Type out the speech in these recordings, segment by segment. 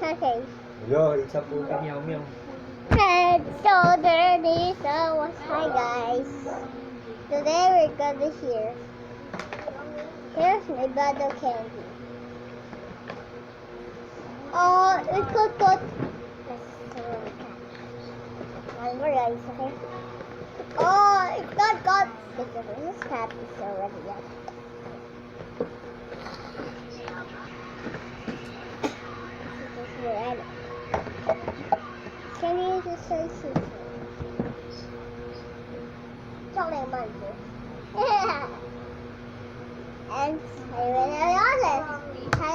Okay. Yo, it's a poopy meow meow. It's so dirty, so hi guys. Today we're gonna here's my bottle candy. Oh, we could put one more guys, okay? Oh, it's not got because this cat is already up. This is red. Can you just say something? Chocolate monster. And I really honest. Hi.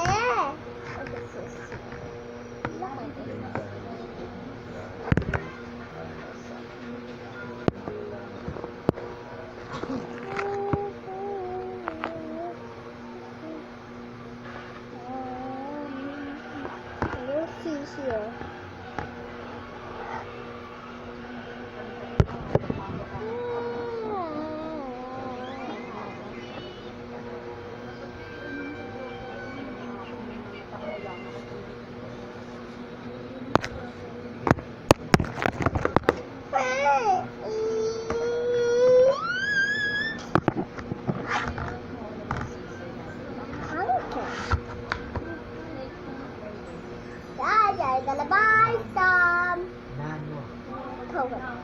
Here. Dad, gonna buy some. Coconut.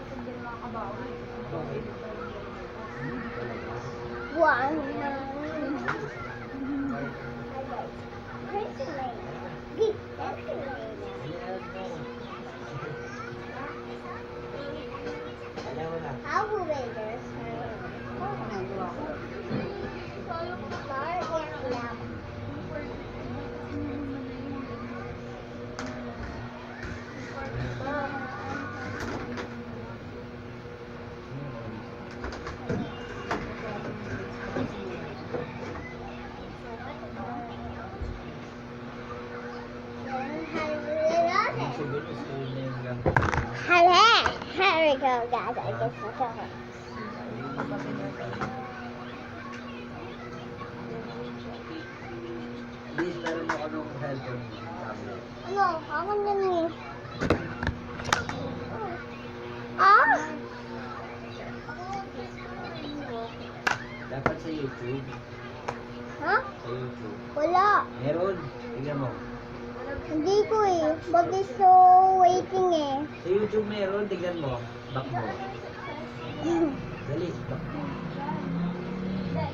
One. How will they do? Hello, here we go, guys. I guess we'll go. Please, meron mo anong cellphone? Ano? Ako naman Ah? Dapat sa YouTube. Ha? Sa YouTube. Wala. Meron. Tingnan mo. Hindi ko eh. But it's so waiting eh. Sa YouTube meron. Tingnan mo. Back mo. Dali. Back mo.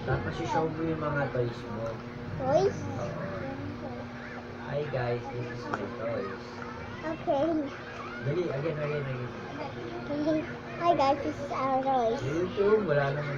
Tapos i-show mo yung mga toys mo. Toys? Oo. Hi guys, this is my toys. Okay. Dali, again. Hi guys, this is our toys. Sa YouTube, wala naman